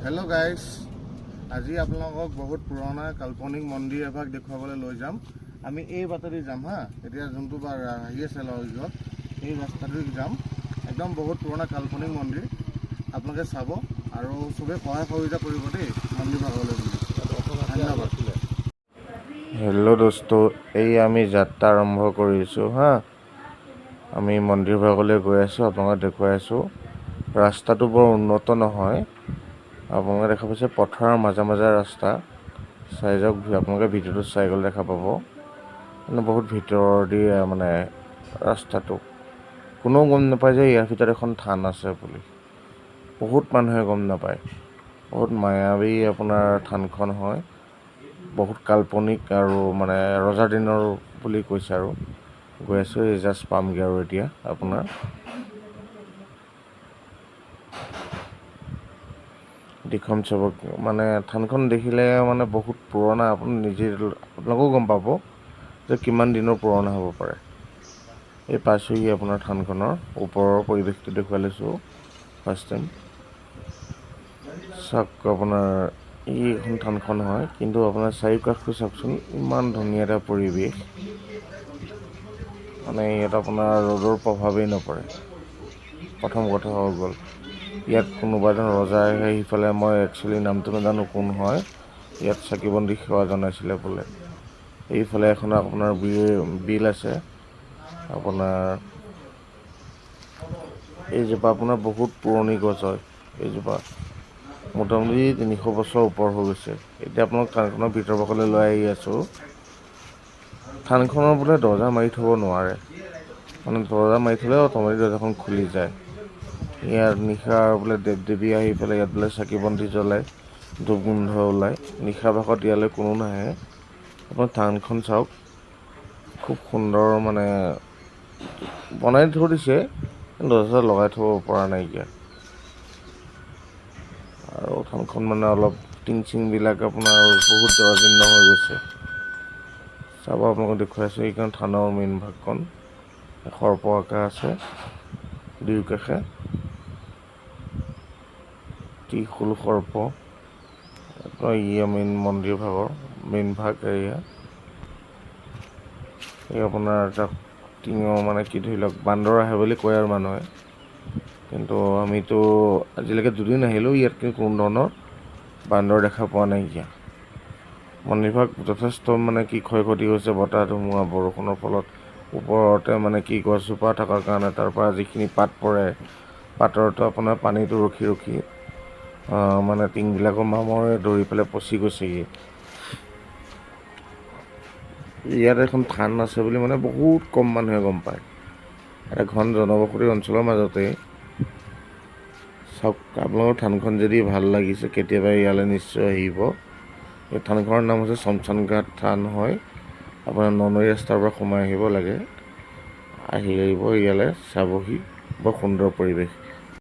Hello' guys, আজি আপোনালোকক বহুত পুৰণা কাল্পনিক মন্দিৰ এভাগ দেখুৱাবলৈ লৈ যাম। আমি এই বাটেদি যাম হা। এতিয়া যোনটো আহি আছে লগত এই ৰাস্তাটোদি যাম। একদম বহুত পুৰণা কাল্পনিক মন্দিৰ, আপোনালোকে চাব আৰু চবেই সহায় সহযোগিতা কৰিব দেই মন্দিৰ ভাগলৈ বুলি। ধন্যবাদ। হেল্ল' দোস্ত, এই আমি যাত্ৰা আৰম্ভ কৰিছোঁ হা। আমি মন্দিৰ ভাগলৈ গৈ আছোঁ, আপোনালোকক দেখুৱাই আছোঁ। ৰাস্তাটো বৰ উন্নত নহয়, আপোনালোকে দেখা পাইছে পথাৰৰ মাজে মাজে ৰাস্তা। চাই যাওক, আপোনালোকে ভিডিঅ'টো চাই গ'লে দেখা পাব। মানে বহুত ভিতৰৰ দি মানে ৰাস্তাটো, কোনেও গম নাপায় যে ইয়াৰ ভিতৰত এখন থান আছে বুলি। বহুত মানুহে গম নাপায়। বহুত মায়াবী আপোনাৰ থানখন হয়, বহুত কাল্পনিক আৰু মানে ৰজাৰ দিনৰ বুলি কৈছে আৰু। গৈ আছোঁ, এই জাষ্ট পামগৈ আৰু এতিয়া আপোনাৰ দেখুৱাম চবক। মানে থানখন দেখিলে মানে বহুত পুৰণা, আপুনি নিজে আপোনালোকেও গম পাব যে কিমান দিনৰ পুৰণা হ'ব পাৰে। এই পাইছোঁহি আপোনাৰ থানখনৰ ওপৰৰ পৰিৱেশটো দেখুৱাই লৈছোঁ ফাৰ্ষ্ট টাইম। চাওক আপোনাৰ এইখন থানখন হয়, কিন্তু আপোনাৰ চাৰিওকাষটো চাওকচোন, ইমান ধুনীয়া এটা পৰিৱেশ। মানে ইয়াত আপোনাৰ ৰ'দৰ প্ৰভাৱেই নপৰে। প্ৰথম কথা হৈ গ'ল, ইয়াত কোনোবা এজন ৰজাই সিফালে, মই একচুৱেলি নামটো নাজানো কোন হয়, ইয়াত চাকি বন্তি সেৱা জনাইছিলে বোলে। এইফালে এখন আপোনাৰ বিল আছে। আপোনাৰ এইজোপা আপোনাৰ বহুত পুৰণি গছ হয়। এইজোপা মোটামুটি 300 বছৰ ওপৰ হৈ গৈছে। এতিয়া আপোনাক থানখনৰ ভিতৰ ভাগলৈ লৈ আহি আছোঁ। থানখনৰ বোলে দৰ্জা মাৰি থ'ব নোৱাৰে, মানে দৰ্জা মাৰি থ'লে অট'মেটিক দৰ্জাখন খুলি যায়। ইয়াত নিশা বোলে দেৱ দেৱী আহি পেলাই ইয়াত বোলে চাকি বন্তি জ্বলায়, ধূপ গোন্ধ ওলায়। নিশা ভাগত ইয়ালৈ কোনো নাহে। আপোনাৰ থানখন চাওক, খুব সুন্দৰ মানে বনাই থৈ দিছে, দৰ্জা লগাই থ'ব পৰা নাইকিয়া। আৰু থানখন মানে অলপ টিং চিংবিলাক আপোনাৰ বহুত জৰাজীৰ্ণ হৈ গৈছে। চাব, আপোনালোকক দেখুৱাই আছোঁ। এইখন থানৰ মেইন ভাগখন, সৰ্প আঁকা আছে দুয়োকাষে, ত্ৰিশূল সৰ্প। মেইন মন্দিৰ ভাগৰ মেইন ভাগ এৰিয়া। এই আপোনাৰ তাত টিঙৰ মানে কি ধৰি লওক, বান্দৰ আহে বুলি কয় আৰু মানুহে, কিন্তু আমিতো আজিলৈকে দুদিন আহিলোঁ, ইয়াত কিন্তু কোনো ধৰণৰ বান্দৰ দেখা পোৱা নাইকিয়া। মন্দিৰভাগ যথেষ্ট মানে কি ক্ষয় ক্ষতি হৈছে, বতাহ ধুমুহা বৰষুণৰ ফলত। ওপৰতে মানে কি গছজোপা থকাৰ কাৰণে তাৰ পৰা যিখিনি পাত পৰে, পাতৰটো আপোনাৰ পানীটো ৰখি ৰখি মানে টিংবিলাকৰ মামৰে ধৰি পেলাই পচি গৈছেগৈ। ইয়াত এখন থান আছে বুলি মানে বহুত কম মানুহে গম পায়। এটা ঘন জনবসতি অঞ্চলৰ মাজতে। চাওক, আপোনালোকৰ থানখন যদি ভাল লাগিছে, কেতিয়াবা ইয়ালৈ নিশ্চয় আহিব। এই থানখনৰ নাম হৈছে শমশান ঘাট থান হয়। আপোনাৰ ননৈ ৰাস্তাৰ পৰা সোমাই আহিব লাগে, আহিব ইয়ালৈ চাবহি। বৰ সুন্দৰ পৰিৱেশ।